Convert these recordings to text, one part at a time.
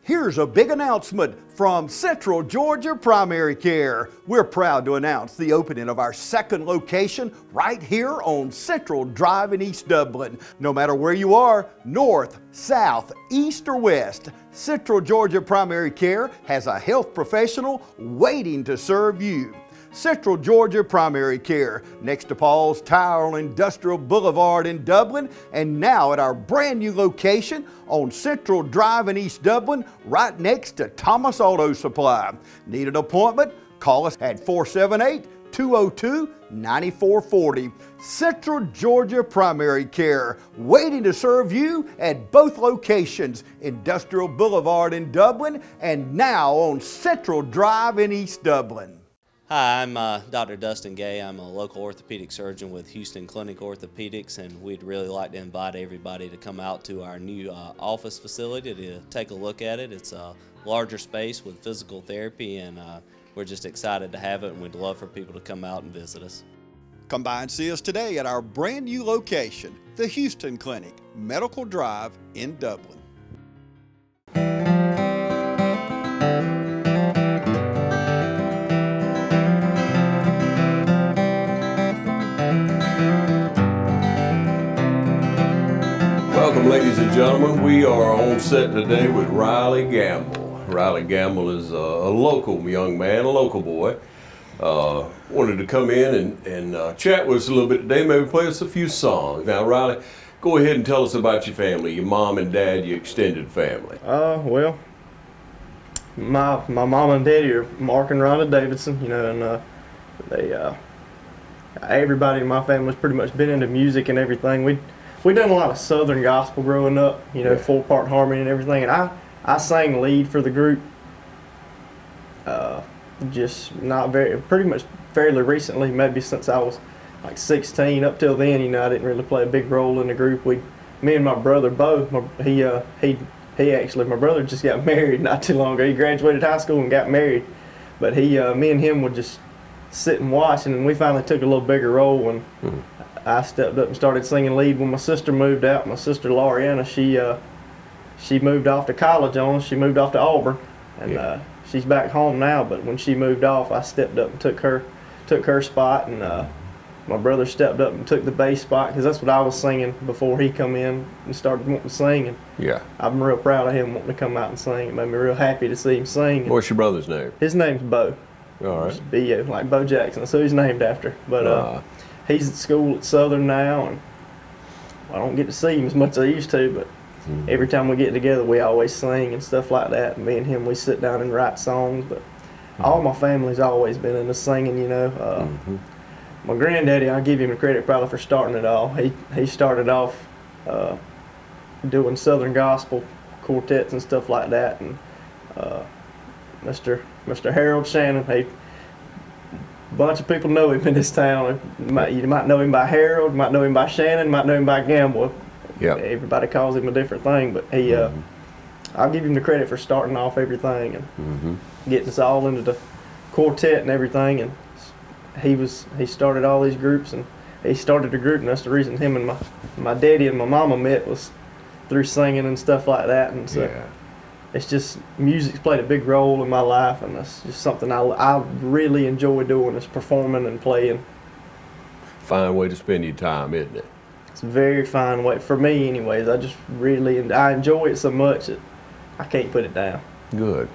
Here's a big announcement from Central Georgia Primary Care. We're proud to announce the opening of our second location right here on Central Drive in East Dublin. No matter where you are, north, south, east, or west, Central Georgia Primary Care has a health professional waiting to serve you. Central Georgia Primary Care, next to Paul's Tile Industrial Boulevard in Dublin, and now at our brand new location on Central Drive in East Dublin, right next to Thomas Auto Supply. Need an appointment? Call us at 478-202-9440. Central Georgia Primary Care, waiting to serve you at both locations, Industrial Boulevard in Dublin and now on Central Drive in East Dublin. Hi, I'm Dr. Dustin Gay. I'm a local orthopedic surgeon with Houston Clinic Orthopedics, and we'd really like to invite everybody to come out to our new office facility to take a look at it. It's a larger space with physical therapy, and we're just excited to have it, and we'd love for people to come out and visit us. Come by and see us today at our brand new location, the Houston Clinic, Medical Drive in Dublin. Welcome, ladies and gentlemen. We are on set today with Riley Gamble. Riley Gamble is a local young man, a local boy. Wanted to come in and chat with us a little bit today, maybe play us a few songs. Now, Riley, go ahead and tell us about your family, your mom and dad, your extended family. Well, my mom and daddy are Mark and Rhonda Davidson, and they everybody in my family's pretty much been into music and everything. We done a lot of Southern gospel growing up, full-part harmony and everything, and I sang lead for the group, pretty much fairly recently, maybe since I was like 16. Up till then, I didn't really play a big role in the group. Me and my brother Bo, my brother just got married not too long ago. He graduated high school and got married, but me and him would just sit and watch, and we finally took a little bigger role when I stepped up and started singing lead when my sister moved out. My sister Loriana, she moved off to college on us. She moved off to Auburn, and she's back home now. But when she moved off, I stepped up and took her spot, and my brother stepped up and took the bass spot because that's what I was singing before he come in and started wanting to sing. And I'm real proud of him wanting to come out and sing. It made me real happy to see him sing. What's your brother's name? His name's Bo. All right. It's B-O, like Bo Jackson. So he's named after. But he's at school at Southern now, and I don't get to see him as much as I used to, but every time we get together, we always sing and stuff like that. And me and him, we sit down and write songs. But all my family's always been into singing, My granddaddy, I'll give him the credit probably for starting it all. He started off doing Southern gospel quartets and stuff like that. And Mr. Harold Shannon, a bunch of people know him in this town. You might know him by Harold, might know him by Shannon, might know him by Gamble. Yeah. Everybody calls him a different thing, but I'll give him the credit for starting off everything and getting us all into the quartet and everything. And he started all these groups, and he started a group, and that's the reason him and my daddy and my mama met, was through singing and stuff like that. And so it's just, music's played a big role in my life, and it's just something I really enjoy doing, is performing and playing. Fine way to spend your time, isn't it? It's a very fine way, for me anyways. I just really, I enjoy it so much that I can't put it down. Good.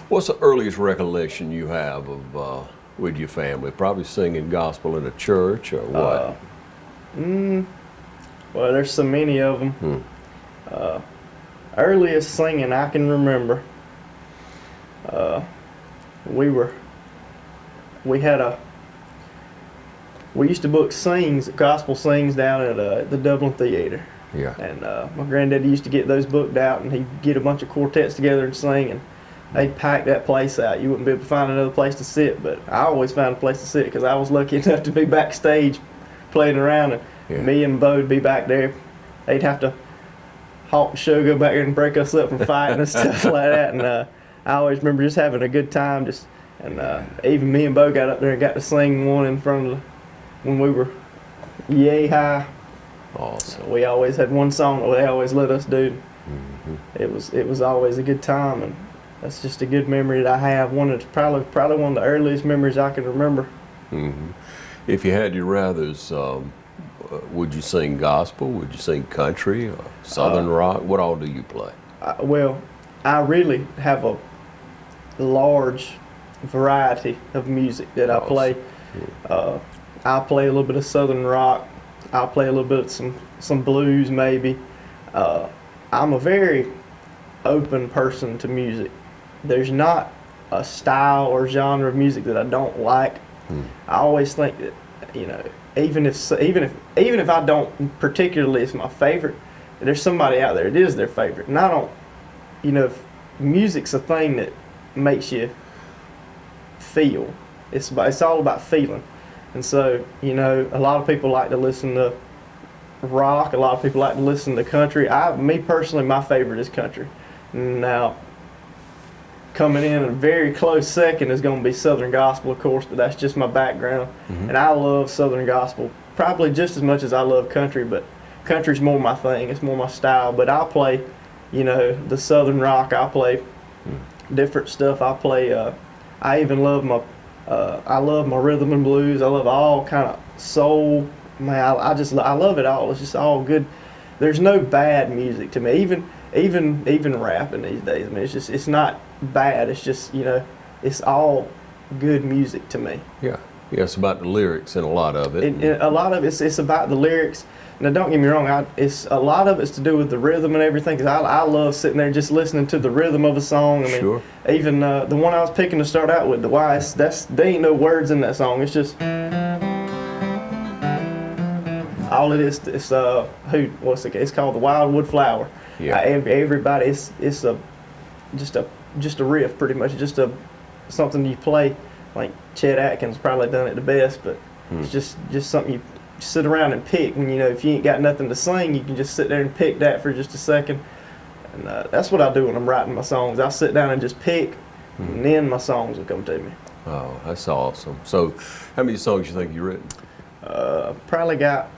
What's the earliest recollection you have of with your family? Probably singing gospel in a church or what? Well, there's so many of them. Earliest singing I can remember, we used to book gospel sings down at the Dublin Theater. Yeah. And my granddaddy used to get those booked out, and he'd get a bunch of quartets together and sing, and they'd pack that place out. You wouldn't be able to find another place to sit, but I always found a place to sit because I was lucky enough to be backstage playing around, and me and Bo would be back there. They'd have to halt the show, go back there and break us up from fighting and stuff like that. And I always remember just having a good time. Even me and Bo got up there and got to sing one in front of when we were yay high. Awesome. We always had one song that they always let us do. It was always a good time, and that's just a good memory that I have. Probably one of the earliest memories I can remember. If you had your rathers, would you sing gospel? Would you sing country or southern rock? What all do you play? Well, I really have a large variety of music that I play. I play a little bit of southern rock. I'll play a little bit of some blues maybe. I'm a very open person to music. There's not a style or genre of music that I don't like. I always think that, you know, even if I don't particularly, it's my favorite, there's somebody out there it is their favorite. And I don't, you know, music's a thing that makes you feel. It's all about feeling. And so, you know, a lot of people like to listen to rock. A lot of people like to listen to country. Me personally, my favorite is country. Now, coming in a very close second is going to be Southern gospel, of course, but that's just my background. And I love Southern gospel probably just as much as I love country, but country's more my thing. It's more my style. But I'll play, you know, the Southern rock. I'll play different stuff. I'll play, I even love I love my rhythm and blues. I love all kind of soul. Man, I love it all. It's just all good. There's no bad music to me. Even rapping these days. I mean, it's not bad. It's just, you know, it's all good music to me. Yeah, it's about the lyrics and a lot of it. A lot of it's about the lyrics. Now, don't get me wrong. It's a lot of it's to do with the rhythm and everything. Cause I love sitting there just listening to the rhythm of a song. I mean, sure. Even the one I was picking to start out with, the Why, there ain't no words in that song. It's just all it is. It's it's called the Wildwood Flower. Yeah. Everybody, it's just a riff, pretty much. Just something you play. Like Chet Atkins probably done it the best, but it's just something you sit around and pick. When, you know, if you ain't got nothing to sing, you can just sit there and pick that for just a second. And that's what I do when I'm writing my songs. I'll sit down and just pick, and then my songs will come to me. Oh, that's awesome. So, how many songs you think you've written? Probably got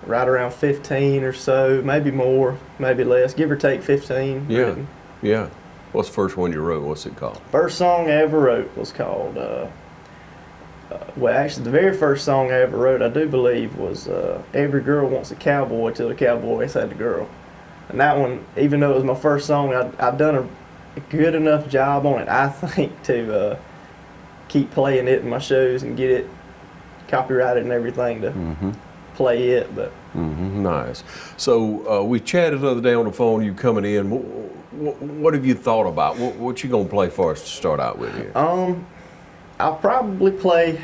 right around 15 or so, maybe more, maybe less, give or take 15. Yeah, written. yeah. What's the first one you wrote? What's it called? First song I ever wrote was called, well, actually, the very first song I ever wrote, I do believe, was Every Girl Wants a Cowboy Till the Cowboy Has Had the Girl. And that one, even though it was my first song, I'd done a good enough job on it, I think, to keep playing it in my shows and get it copyrighted and everything to play it. But nice. So we chatted the other day on the phone, you coming in. What have you thought about? What you going to play for us to start out with here? I'll probably play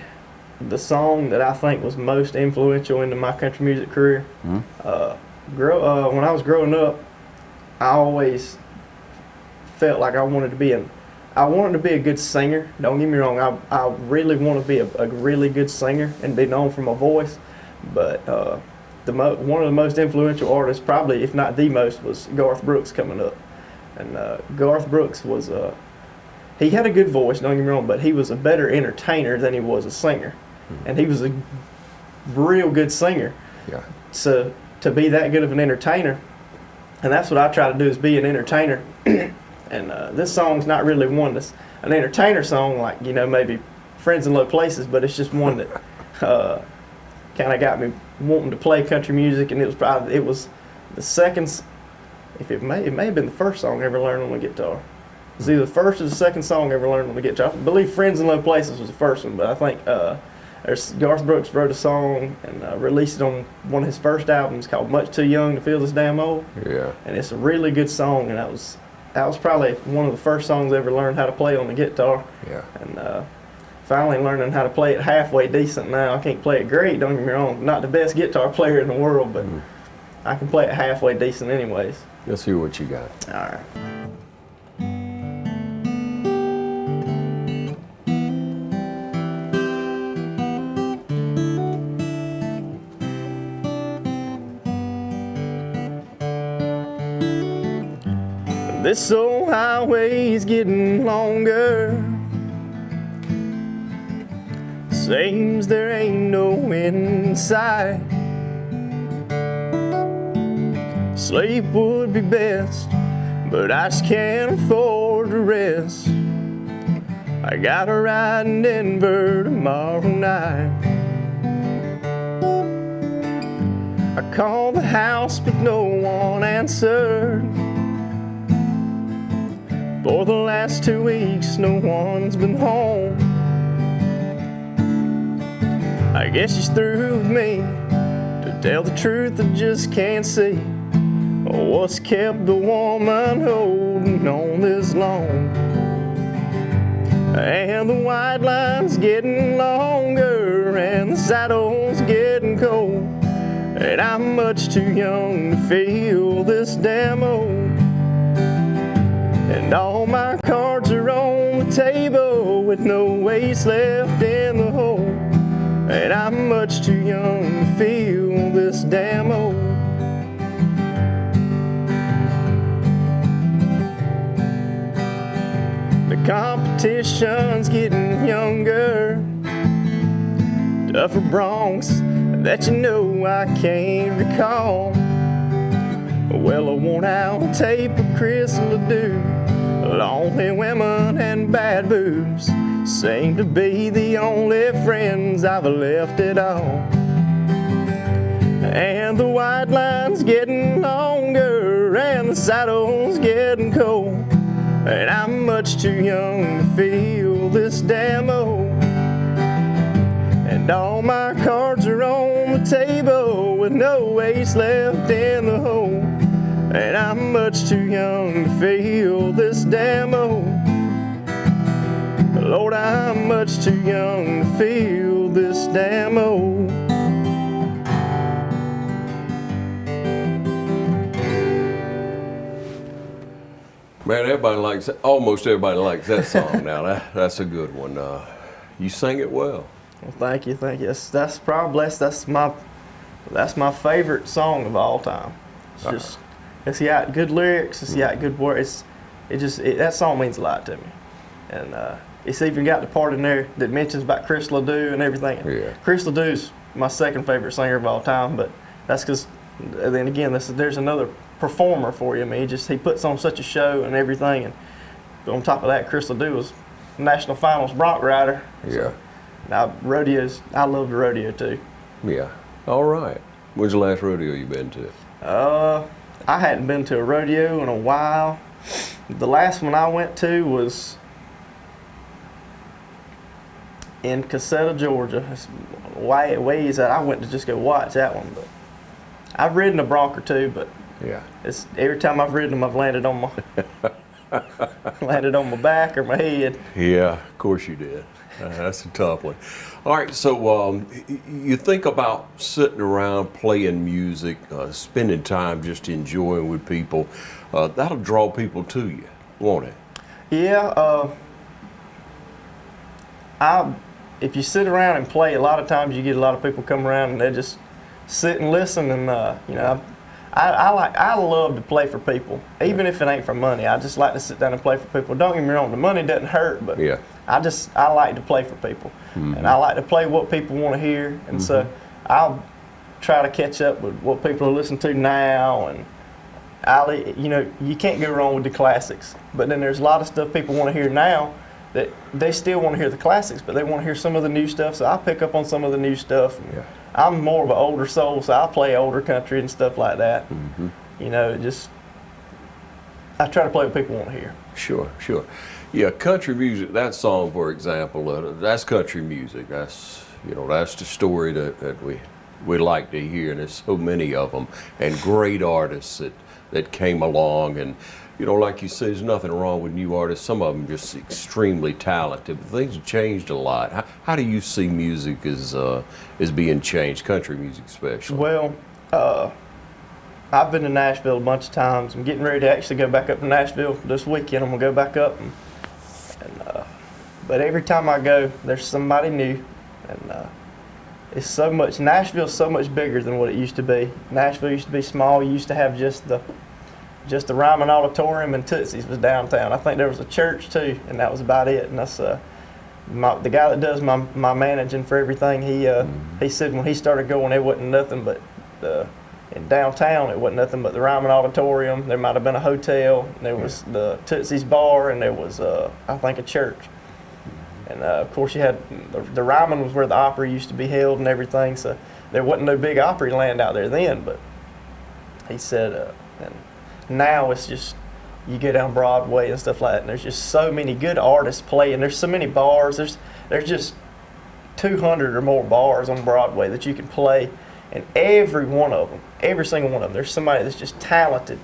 the song that I think was most influential into my country music career. When I was growing up, I always felt like I wanted to be a good singer. Don't get me wrong, I really want to be a really good singer and be known for my voice. But one of the most influential artists, probably if not the most, was Garth Brooks coming up. And Garth Brooks was he had a good voice, don't get me wrong, but he was a better entertainer than he was a singer. And he was a real good singer. Yeah. So to be that good of an entertainer, and that's what I try to do, is be an entertainer. And this song's not really an entertainer song like, you know, maybe Friends in Low Places, but it's just one that kind of got me wanting to play country music. And it was the second, it may have been the first song I ever learned on the guitar. It was either the first or the second song I ever learned on the guitar. I believe Friends in Low Places was the first one, but I think Garth Brooks wrote a song and released it on one of his first albums called Much Too Young to Feel This Damn Old. Yeah. And it's a really good song, and that was probably one of the first songs I ever learned how to play on the guitar. Yeah. And finally learning how to play it halfway decent now. I can't play it great, don't get me wrong. Not the best guitar player in the world, but I can play it halfway decent anyways. Let's hear what you got. All right. This old highway's getting longer. Seems there ain't no end in sight. Sleep would be best, but I just can't afford to rest. I got a ride in Denver tomorrow night. I called the house, but no one answered. For the last 2 weeks, no one's been home. I guess she's through with me. To tell the truth, I just can't see what's kept the woman holding on this long. And the white line's getting longer, and the saddle's getting cold, and I'm much too young to feel this damn old. And all my cards are on the table with no ace left in the hole, and I'm much too young to feel this damn old. The competition's getting younger, tougher broncs that you know I can't recall. Well, a worn out tape of Chris Ledoux, lonely women and bad boobs seem to be the only friends I've left at all. And the white line's getting longer, and the saddle's getting cold, and I'm much too young to feel this damn old. And all my cards are on the table with no ace left in the hole, and I'm much too young to feel this damn old. Lord, I'm much too young to feel this damn old. Man, everybody likes it. Almost everybody likes that song. Now that's a good one. You sing it well. Well, thank you. That's probably that's my favorite song of all time. It's just it's got good lyrics. It's got good words. That song means a lot to me, and it's even got the part in there that mentions about Chris Ledoux and everything. Yeah. Chris Ledoux's my second favorite singer of all time, but that's because then again there's another performer for you. I mean, he puts on such a show and everything, and on top of that, Chris Ledoux was national finals bronc rider. Yeah. Now I love the rodeo too. Yeah. All right. When's the last rodeo you been to? I hadn't been to a rodeo in a while. The last one I went to was in Casetta, Georgia. It's ways that I went to just go watch that one. But I've ridden a bronc or two, but yeah, it's every time I've ridden them, I've landed on my back or my head. Yeah, of course you did. That's a tough one. All right, so you think about sitting around playing music, spending time just enjoying with people. That'll draw people to you, won't it? Yeah. If you sit around and play, a lot of times you get a lot of people come around and they just sit and listen. And I love to play for people, even if it ain't for money. I just like to sit down and play for people. Don't get me wrong, the money doesn't hurt, but yeah. I like to play for people, and I like to play what people want to hear, and so I'll try to catch up with what people are listening to now, and you can't go wrong with the classics. But then there's a lot of stuff people want to hear now that they still want to hear the classics, but they want to hear some of the new stuff. So I pick up on some of the new stuff. Yeah. I'm more of an older soul, so I play older country and stuff like that. I try to play what people want to hear. Sure. Yeah, country music, that song, for example, that's country music. That's the story that we like to hear, and there's so many of them, and great artists that came along. And, like you say, there's nothing wrong with new artists. Some of them just extremely talented, but things have changed a lot. How do you see music as being changed, country music especially? Well, I've been to Nashville a bunch of times. I'm getting ready to actually go back up to Nashville this weekend. I'm going to go back up. But every time I go, there's somebody new. And it's so much, Nashville's so much bigger than what it used to be. Nashville used to be small. You used to have just the Ryman Auditorium and Tootsie's was downtown. I think there was a church too, and that was about it. And that's the guy that does my managing for everything. He said when he started going, there wasn't nothing but in downtown, it wasn't nothing but the Ryman Auditorium. There might have been a hotel. There was the Tootsie's Bar, and there was, I think, a church. And of course, you had the Ryman was where the opera used to be held and everything. So there wasn't no big Opryland out there then. But he said, and now it's just you go down Broadway and stuff like that, and there's just so many good artists playing. There's so many bars. There's just 200 or more bars on Broadway that you can play, and every one of them, every single one of them, there's somebody that's just talented,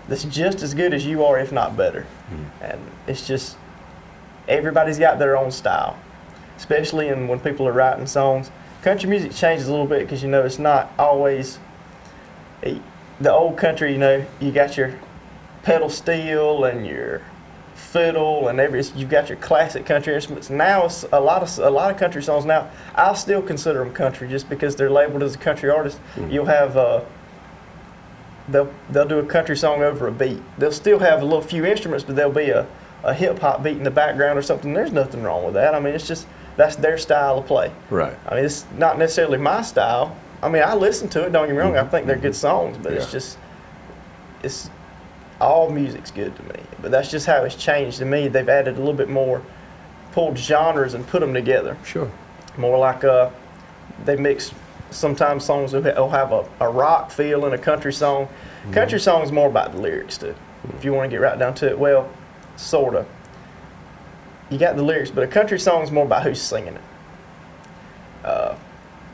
that's just as good as you are, if not better. And it's just everybody's got their own style, especially when people are writing songs. Country music changes a little bit because, you know, it's not always the old country. You know, you got your pedal steel and your fiddle and you've got your classic country instruments. Now it's a lot of country songs now. I'll still consider them country just because they're labeled as a country artist. You'll have they'll do a country song over a beat. They'll still have a little few instruments, but there'll be a hip hop beat in the background or something. There's nothing wrong with that. I mean, it's just that's their style of play. Right. I mean, it's not necessarily my style. I mean, I listen to it. Don't get me wrong. I think they're good songs, but it's all music's good to me. But that's just how it's changed to me. They've added a little bit more, pulled genres and put them together. Sure. More like they mix sometimes songs will have a rock feel in a country song. Country song is more about the lyrics too. If you want to get right down to it, well, sort of. You got the lyrics, but a country song is more about who's singing it.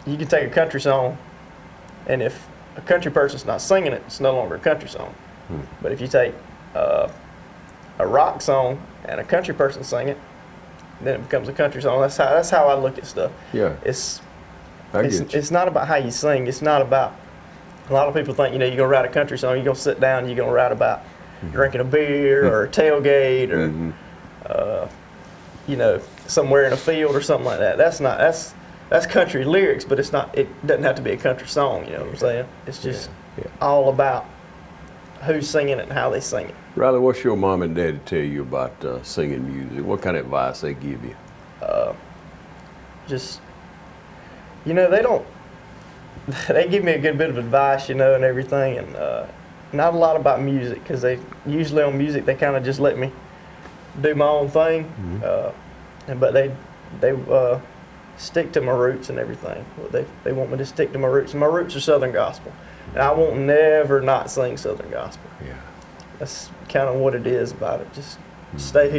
You can take a country song, and if a country person's not singing it, it's no longer a country song. But if you take a rock song and a country person sing it, then it becomes a country song. That's how I look at stuff. Yeah. It's not about how you sing. It's not about. A lot of people think, you know, you're gonna write a country song, you're gonna sit down, you're gonna write about drinking a beer or a tailgate or you know, somewhere in a field or something like that. That's country lyrics, but it's not. It doesn't have to be a country song. You know what I'm saying? It's just all about who's singing it and how they sing it. Riley, what's your mom and daddy tell you about singing music? What kind of advice they give you? Just, you know, they give me a good bit of advice, you know, and everything, and not a lot about music, because they usually on music they kind of just let me do my own thing, but they stick to my roots and everything. They want me to stick to my roots, and my roots are Southern gospel, and I won't never not sing Southern gospel. Yeah, that's kind of what it is about it. Just stay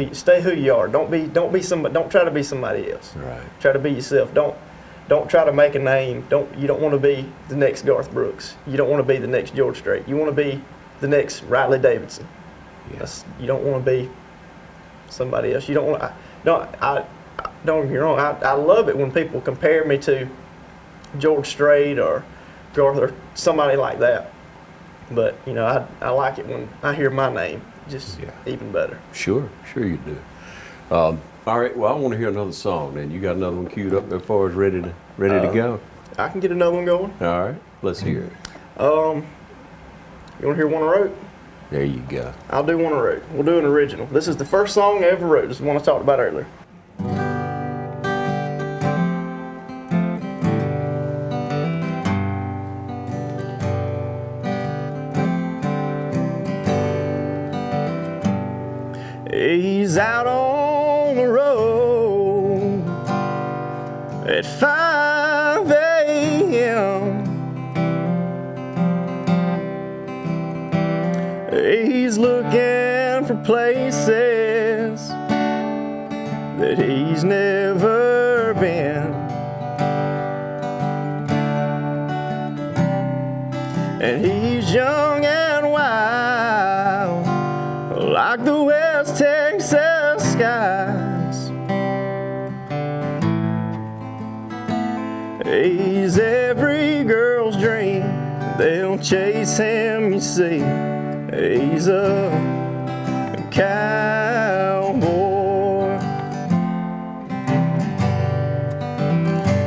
who you are. Don't be somebody. Don't try to be somebody else. right. Try to be yourself. Don't try to make a name. You don't want to be the next Garth Brooks. You don't want to be the next George Strait. You want to be the next Riley Davidson. Yeah. You don't want to be somebody else. You don't want. Don't get me wrong. I love it when people compare me to George Strait or Garth or somebody like that. But you know, I like it when I hear my name. Just even better. Sure you do. All right, well, I want to hear another song then. You got another one queued up as far as ready to go? I can get another one going. All right, let's hear it. You want to hear one I wrote? There you go. I'll do one I wrote. We'll do an original. This is the first song I ever wrote. This is the one I talked about earlier. He's out on the road at 5 a.m. He's looking for places that he's never been. And he's young and wild, like the West Texas skies. He's every girl's dream. They'll chase him, you see. He's a cowboy.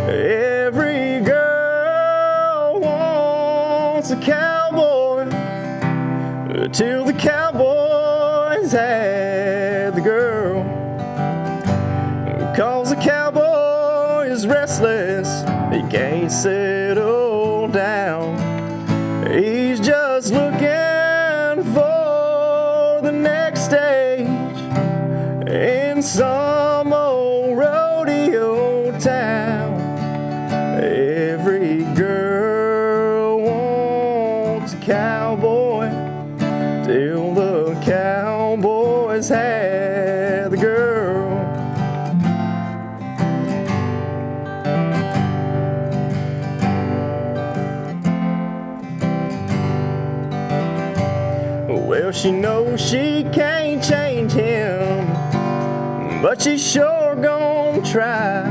Every girl wants a cowboy till the cowboys had the girl. 'Cause the cowboy is restless, he can't settle down. He's just looking for the next stage in some old rodeo town. Every girl wants a cowboy till the cowboys had the girl. Well, she knows she can't change him, but she's sure gonna try.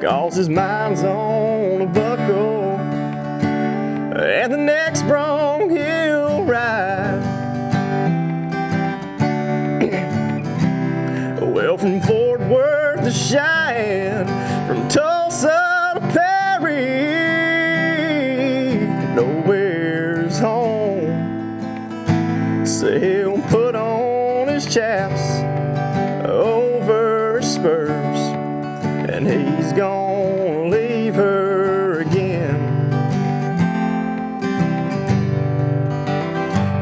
'Cause his mind's on a buckle, and the next bronc he'll ride. Well, from Fort Worth to Cheyenne, from Tulsa to Perry, nowhere's home. So he'll put on his chaps over his spurs, and he's gonna leave her again.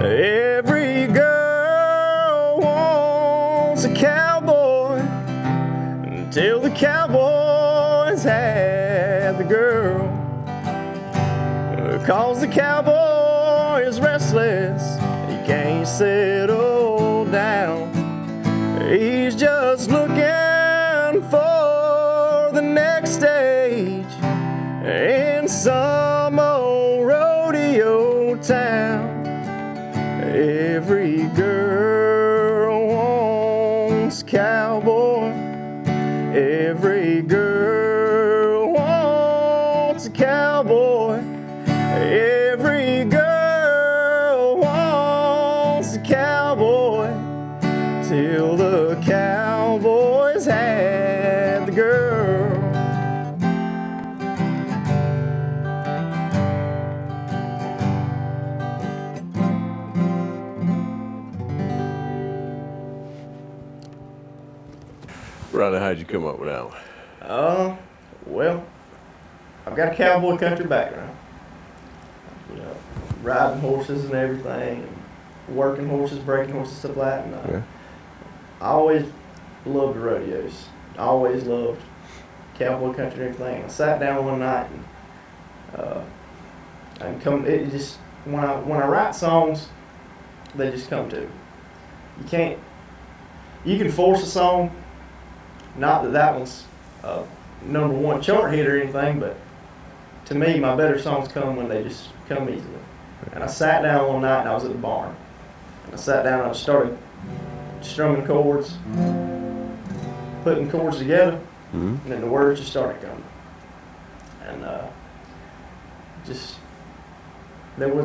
Every girl wants a cowboy until the cowboys had the girl. 'Cause the cowboy is restless, he can't settle down. He's just looking for the next stage in some old rodeo town. Every girl wants a cowboy. Every girl wants a cowboy. Every girl wants a cowboy till the cowboys had the girl. Riley, how'd you come up with that one? Well, I've got a cowboy country background. You know, riding horses and everything, and working horses, breaking horses, stuff like that. And, Yeah. I always loved the rodeos. I always loved cowboy country and everything. I sat down one night and it just when I write songs, they just come to me. You can force a song. Not that one's #1 chart hit or anything, but to me, my better songs come when they just come easily. And I sat down one night and I was at the barn. And I sat down and I started strumming chords, putting chords together, and then the words just started coming. And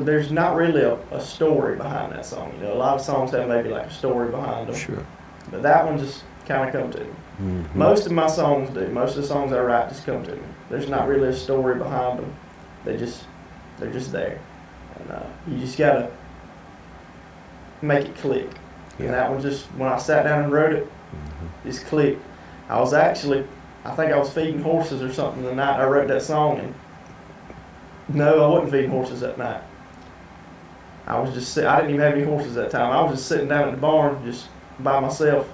there's not really a story behind that song. You know, a lot of songs have maybe like a story behind them. Sure. But that one just kind of come to me. Most of my songs do. Most of the songs I write just come to me. There's not really a story behind them. They're just there. And you just gotta make it click. Yeah. And that one just, when I sat down and wrote it, just clicked. I think I was feeding horses or something the night I wrote that song. And no, I wasn't feeding horses that night. I was just I didn't even have any horses that time. I was just sitting down at the barn just by myself.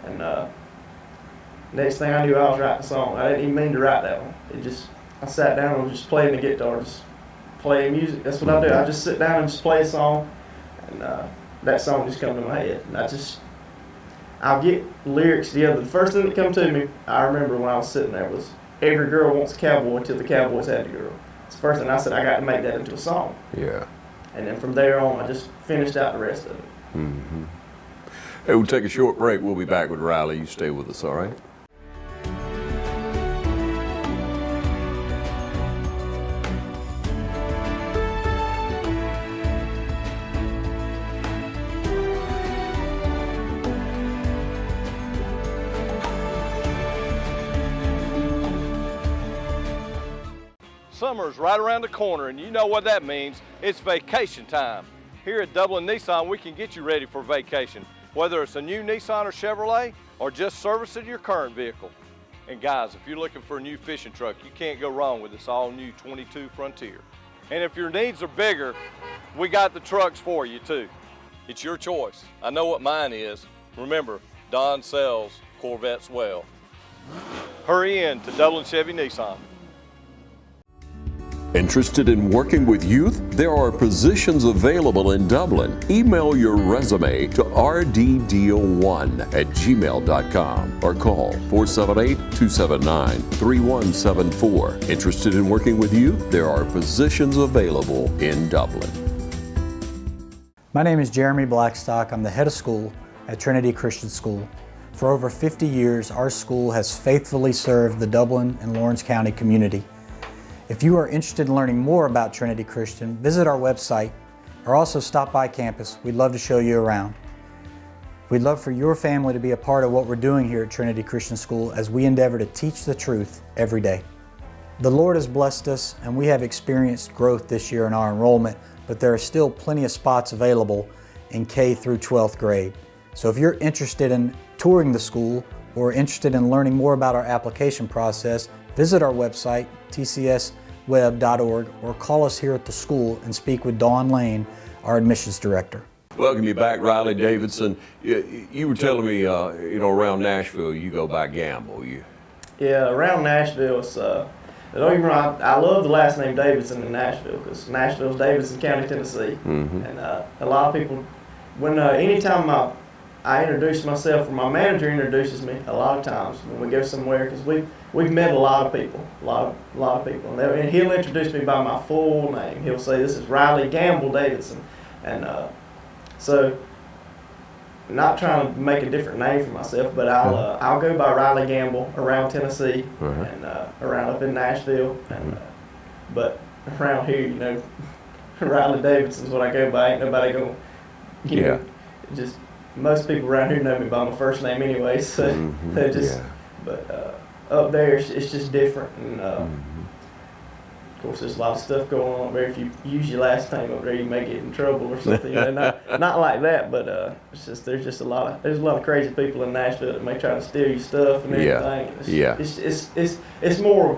And next thing I knew, I was writing a song. I didn't even mean to write that one. I sat down and was just playing the guitar, just playing music. That's what I do. I just sit down and just play a song, and that song just comes to my head. And I'll get lyrics together. The first thing that come to me, I remember when I was sitting there, was every girl wants a cowboy until the cowboys had the girl. It's the first thing I said. I got to make that into a song. Yeah. And then from there on, I just finished out the rest of it. Hey, we'll take a short break. We'll be back with Riley. You stay with us, all right? Summer's right around the corner, and you know what that means. It's vacation time. Here at Dublin Nissan, we can get you ready for vacation, whether it's a new Nissan or Chevrolet or just servicing your current vehicle. And guys, if you're looking for a new fishing truck, you can't go wrong with this all-new 22 Frontier. And if your needs are bigger, we got the trucks for you too. It's your choice. I know what mine is. Remember, Don sells Corvettes well. Hurry in to Dublin Chevy Nissan. Interested in working with youth? There are positions available in Dublin. Email your resume to rddeal1@gmail.com or call 478-279-3174. Interested in working with youth? There are positions available in Dublin. My name is Jeremy Blackstock. I'm the head of school at Trinity Christian School. For over 50 years, our school has faithfully served the Dublin and Lawrence County community. If you are interested in learning more about Trinity Christian, visit our website or also stop by campus. We'd love to show you around. We'd love for your family to be a part of what we're doing here at Trinity Christian School as we endeavor to teach the truth every day. The Lord has blessed us and we have experienced growth this year in our enrollment, but there are still plenty of spots available in K through 12th grade. So if you're interested in touring the school or interested in learning more about our application process, visit our website, tcsweb.org, or call us here at the school and speak with Dawn Lane, our admissions director. Welcome you back, Riley Davidson. You were telling me, around Nashville, you go by Gamble. Yeah, around Nashville, it's, don't get me wrong, I love the last name Davidson in Nashville because Nashville's Davidson County, Tennessee. Mm-hmm. And a lot of people, anytime I introduce myself or my manager introduces me, a lot of times when we go somewhere, because we've met a lot of people, a lot of people, and he'll introduce me by my full name. He'll say, "This is Riley Gamble Davidson," and so not trying to make a different name for myself, but I'll go by Riley Gamble around Tennessee and around up in Nashville, and but around here, Riley Davidson's what I go by. Ain't nobody going, just. Most people around here know me by my first name anyway, so they just. But up there, it's just different, and of course, there's a lot of stuff going on up there. If you use your last name up there, you may get in trouble or something. Not like that, but there's a lot of crazy people in Nashville that may try to steal your stuff and everything. It's more.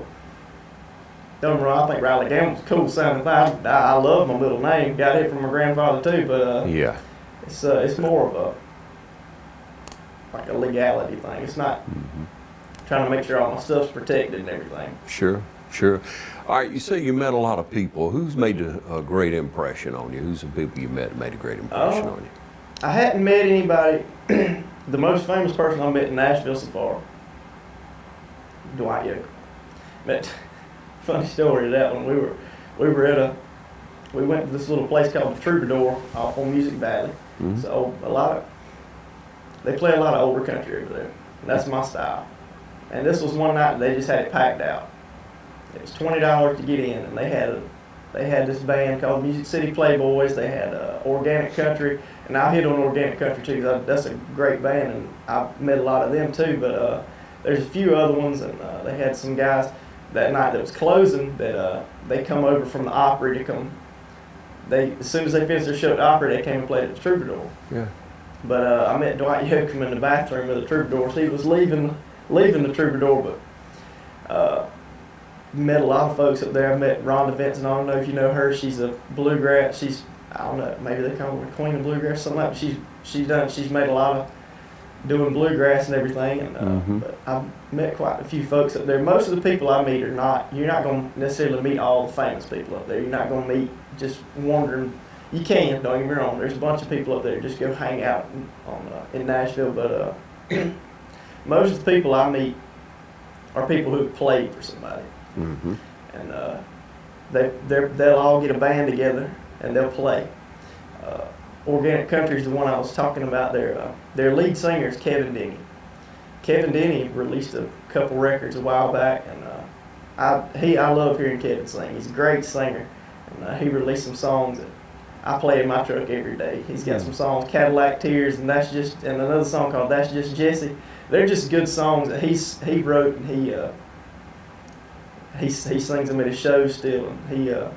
Don't get me wrong, I think Riley Gamble's a cool sounding thing. I love my middle name. Got it from my grandfather too, but it's more of a legality thing. It's not trying to make sure all my stuff's protected and everything. Sure. All right, you say you met a lot of people. Who's made a great impression on you? Who's the people you met that made a great impression on you? I hadn't met anybody. The most famous person I met in Nashville so far, Dwight Yoakam. But funny story to that one. We went to this little place called the Troubadour off on Music Valley. So they play a lot of older country over there. And that's my style. And this was one night they just had it packed out. It was $20 to get in, and they had this band called Music City Playboys. They had Organic Country, and I hit on Organic Country too because that's a great band, and I've met a lot of them too. But there's a few other ones, and they had some guys that night that was closing that they come over from the Opry to come. As soon as they finished their show at the Opry, they came and played at the Troubadour. Yeah. But I met Dwight Yoakam in the bathroom of the Troubadour. So he was leaving the Troubadour, but met a lot of folks up there. I met Rhonda Vinson. I don't know if you know her. She's a bluegrass. I don't know. Maybe they call her the Queen of Bluegrass, something like that. She's made a lot of doing bluegrass and everything. And but I've met quite a few folks up there. Most of the people I meet you're not going to necessarily meet all the famous people up there. You're not going to meet just wandering. You can, don't get me wrong. There's a bunch of people up there just go hang out in Nashville. But most of the people I meet are people who have played for somebody. And they'll all get a band together and they'll play. Organic Country is the one I was talking about. Their lead singer is Kevin Denny. Kevin Denny released a couple records a while back, and I love hearing Kevin sing. He's a great singer, and he released some songs that I play in my truck every day. He's got some songs, Cadillac Tears, and another song called That's Just Jesse. They're just good songs that he wrote, and he sings them at his shows still. And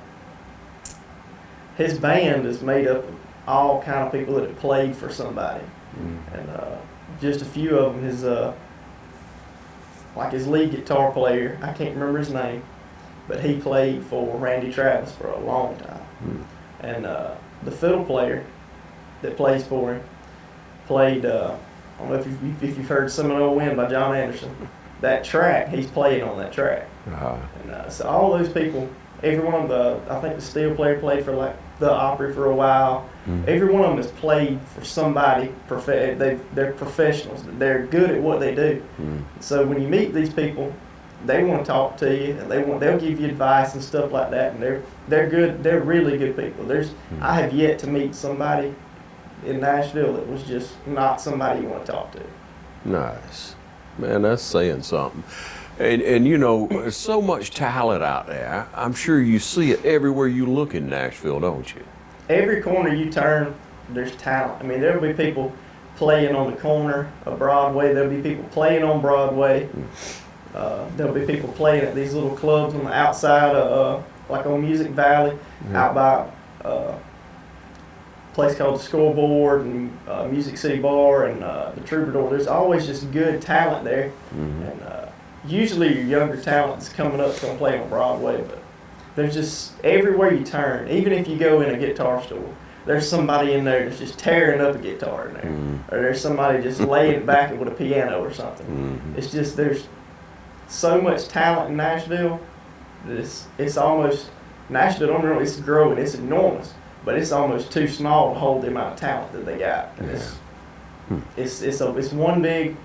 his band is made up of all kind of people that have played for somebody, and just a few of them. like his lead guitar player, I can't remember his name, but he played for Randy Travis for a long time. And the fiddle player that plays for him played, I don't know if you've heard Seminole Wind by John Anderson. That track, he's playing on that track. And so all those people, every one of I think the steel player played for like the Opry for a while. Every one of them has played for somebody. They're professionals. They're good at what they do. So when you meet these people, they want to talk to you, and they'll give you advice and stuff like that. And they're good. They're really good people. I have yet to meet somebody in Nashville that was just not somebody you want to talk to. Nice. Man, that's saying something. And you know, there's so much talent out there. I'm sure you see it everywhere you look in Nashville, don't you? Every corner you turn, there's talent. I mean, there'll be people playing on the corner of Broadway. There'll be people playing on Broadway. There'll be people playing at these little clubs on the outside of, like on Music Valley, out by a place called the Scoreboard and Music City Bar and the Troubadour. There's always just good talent there. And usually your younger talent that's coming up is going to play on Broadway, but there's just everywhere you turn, even if you go in a guitar store, there's somebody in there that's just tearing up a guitar in there. Or there's somebody just laying it back with a piano or something. It's just, there's so much talent in Nashville that it's almost, Nashville, don't know, it's growing, it's enormous, but it's almost too small to hold the amount of talent that they got. And it's one big,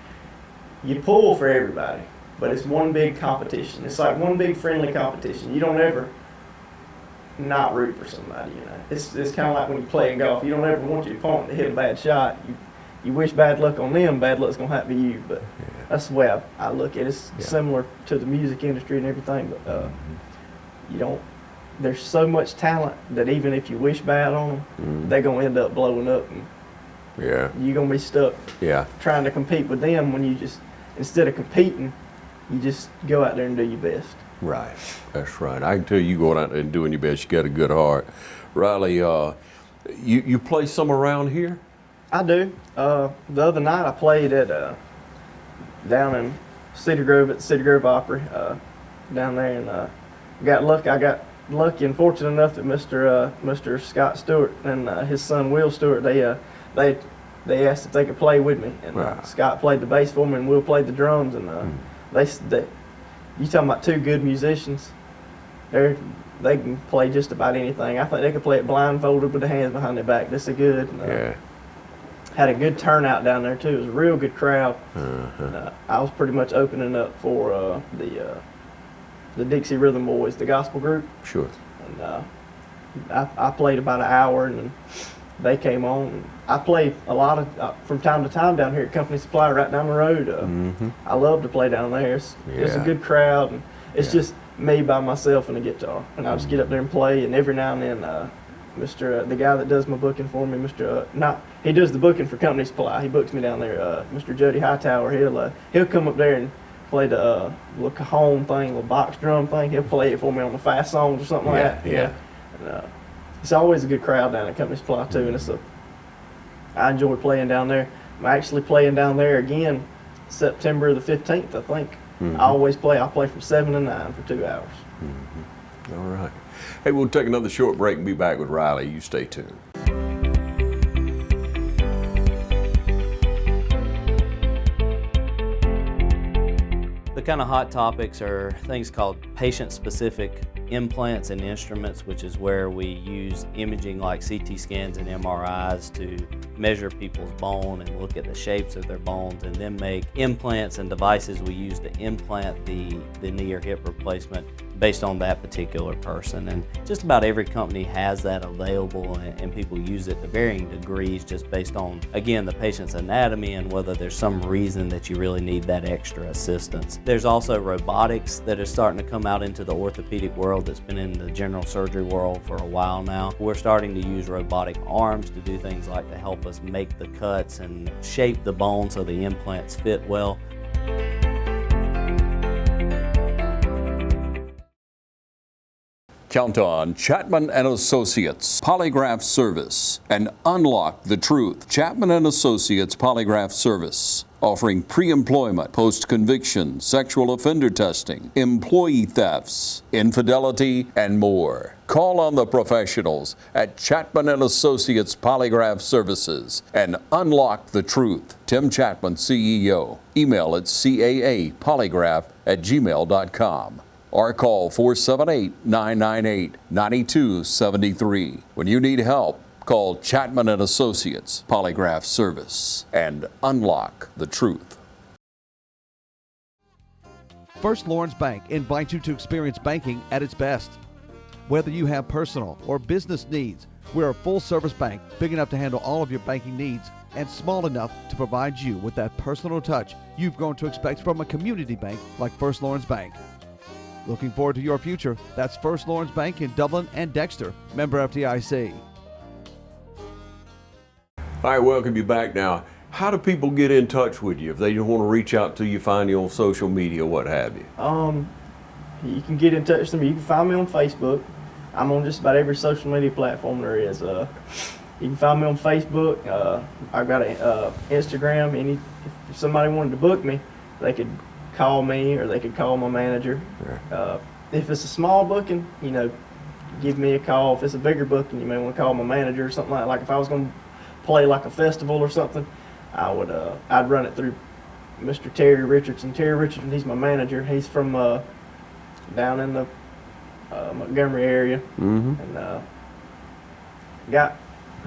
you pull for everybody, but it's one big competition. It's like one big friendly competition. You don't ever not root for somebody, you know. It's kind of like when you play in golf. You don't ever want your opponent to hit a bad shot. You wish bad luck on them, bad luck's going to happen to you. But that's the way I look at it. It's similar to the music industry and everything. But you don't, there's so much talent that even if you wish bad on them, they're going to end up blowing up. And you're going to be stuck trying to compete with them when you just, instead of competing, you just go out there and do your best. Right, that's right. I can tell you going out there and doing your best, you got a good heart. Riley, you play some around here? I do. The other night I played at down in Cedar Grove at the Cedar Grove Opry down there, and I got lucky and fortunate enough that Mr. Scott Stewart and his son Will Stewart, they asked if they could play with me, and Scott played the bass for me and Will played the drums, and you talking about two good musicians, they can play just about anything. I think they could play it blindfolded with their hands behind their back. This is good. And, had a good turnout down there too. It was a real good crowd. I was pretty much opening up for the Dixie Rhythm Boys, the gospel group. Sure. And I played about an hour, and then they came on. And I played a lot of from time to time down here at Company Supply, right down the road. I love to play down there. It's a good crowd, and it's just me by myself and a guitar, and I just get up there and play. And every now and then, the guy that does my booking for me, he does the booking for Company Supply. He books me down there. Mr. Jody Hightower, he'll come up there and play the little cajon thing, little box drum thing. He'll play it for me on the fast songs or something like that. And, it's always a good crowd down at Company Supply too, and I enjoy playing down there. I'm actually playing down there again September the 15th, I think. I play from 7 to 9 for 2 hours. All right. Hey, we'll take another short break and be back with Riley. You stay tuned. The kind of hot topics are things called patient-specific implants and instruments, which is where we use imaging like CT scans and MRIs to measure people's bone and look at the shapes of their bones, and then make implants and devices we use to implant the knee or hip replacement based on that particular person. And just about every company has that available, and people use it to varying degrees just based on, again, the patient's anatomy and whether there's some reason that you really need that extra assistance. There's also robotics that is starting to come out into the orthopedic world that's been in the general surgery world for a while now. We're starting to use robotic arms to do things like to help us make the cuts and shape the bone so the implants fit well. Count on Chapman & Associates Polygraph Service and unlock the truth. Chapman & Associates Polygraph Service. offering pre-employment, post-conviction, sexual offender testing, employee thefts, infidelity, and more. Call on the professionals at Chapman & Associates Polygraph Services and unlock the truth. Tim Chapman, CEO. Email at caapolygraph@gmail.com or call 478-998-9273. When you need help, call Chapman & Associates Polygraph Service and unlock the truth. First Lawrence Bank invites you to experience banking at its best. Whether you have personal or business needs, we're a full-service bank big enough to handle all of your banking needs and small enough to provide you with that personal touch you've grown to expect from a community bank like First Lawrence Bank. Looking forward to your future. That's First Lawrence Bank in Dublin and Dexter, member FDIC. All right, welcome you back now. How do people get in touch with you if they want to reach out to you, find you on social media, what have you? You can get in touch with me. You can find me on Facebook. I'm on just about every social media platform there is. You can find me on Facebook. I've got an Instagram. If somebody wanted to book me, they could call me or they could call my manager. If it's a small booking, give me a call. If it's a bigger booking, you may want to call my manager or something like if I was going to play like a festival or something, I'd run it through Mr. Terry Richardson. Terry Richardson, he's my manager. He's from down in the Montgomery area, and got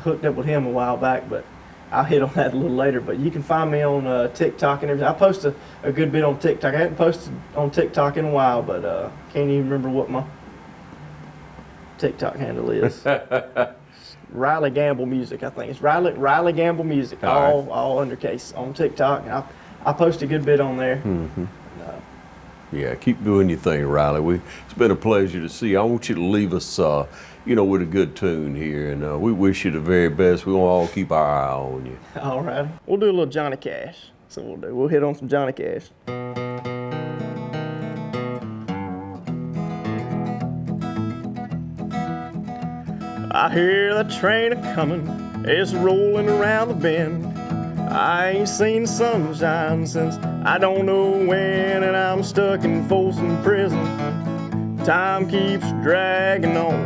hooked up with him a while back, but I'll hit on that a little later. But you can find me on TikTok and everything. I post a good bit on TikTok. I haven't posted on TikTok in a while, but can't even remember what my TikTok handle is. Riley Gamble Music, I think. It's Riley Gamble Music, all undercase on TikTok. I post a good bit on there. Yeah, keep doing your thing, Riley. It's been a pleasure to see you. I want you to leave us, with a good tune here, and we wish you the very best. We want to all keep our eye on you. All right. We'll do a little Johnny Cash. So we'll hit on some Johnny Cash. I hear the train a-comin', it's rolling around the bend. I ain't seen sunshine since I don't know when, and I'm stuck in Folsom Prison. Time keeps dragging on,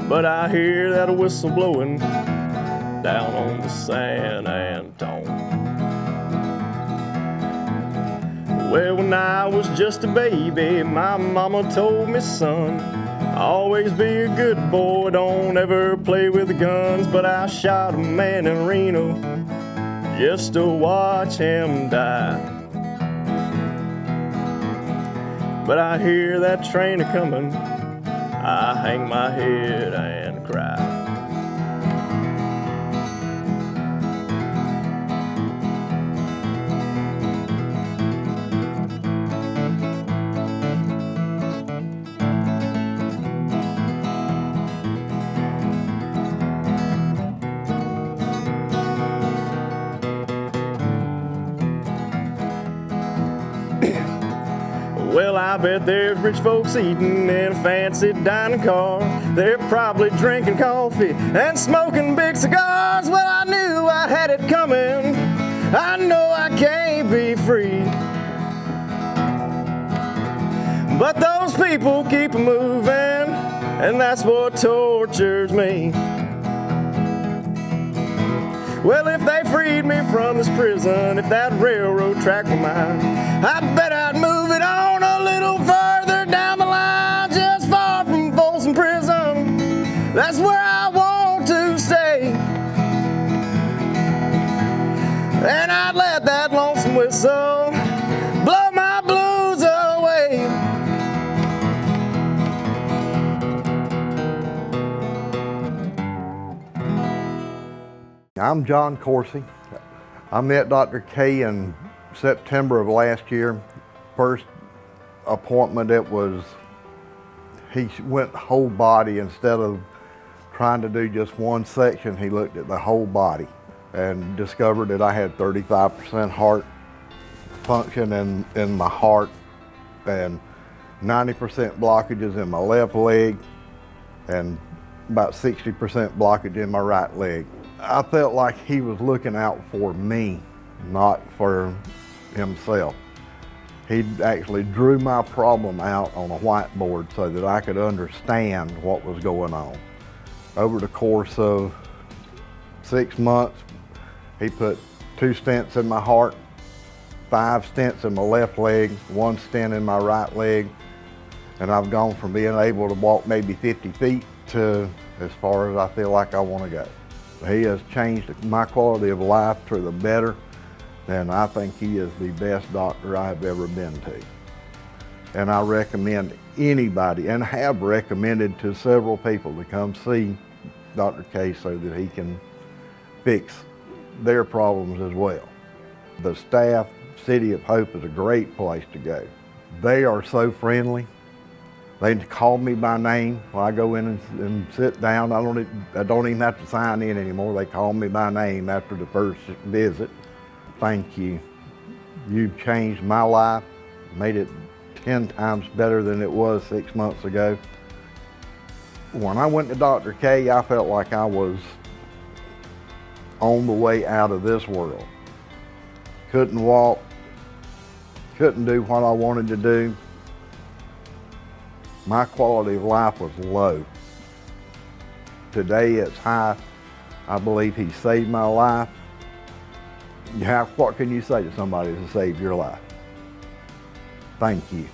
but I hear that whistle blowing down on the San Antone. Well, when I was just a baby, my mama told me, son, always be a good boy, don't ever play with guns. But I shot a man in Reno just to watch him die. But I hear that train a-comin', I hang my head and cry. Well, I bet there's rich folks eating in a fancy dining car. They're probably drinking coffee and smoking big cigars. Well, I knew I had it coming. I know I can't be free. But those people keep moving, and that's what tortures me. Well, if they freed me from this prison, if that railroad track were mine, I bet I'd move it on a little further down the line, just far from Folsom Prison. That's where I want to stay. And I'd let that lonesome whistle blow my blues away. I'm John Coursey. I met Dr. K in September of last year. First appointment, he went whole body. Instead of trying to do just one section, he looked at the whole body and discovered that I had 35% heart function in my heart and 90% blockages in my left leg and about 60% blockage in my right leg. I felt like he was looking out for me, not for himself. He actually drew my problem out on a whiteboard so that I could understand what was going on. Over the course of 6 months, he put 2 stents in my heart, 5 stents in my left leg, 1 stent in my right leg, and I've gone from being able to walk maybe 50 feet to as far as I feel like I want to go. He has changed my quality of life to the better, and I think he is the best doctor I have ever been to. And I recommend anybody, and have recommended to several people, to come see Dr. K so that he can fix their problems as well. The staff, City of Hope, is a great place to go. They are so friendly. They call me by name when I go in and sit down. I don't even have to sign in anymore. They call me by name after the first visit. Thank you. You've changed my life, made it 10 times better than it was 6 months ago. When I went to Dr. K, I felt like I was on the way out of this world. Couldn't walk, couldn't do what I wanted to do. My quality of life was low. Today it's high. I believe he saved my life. What can you say to somebody to save your life? Thank you.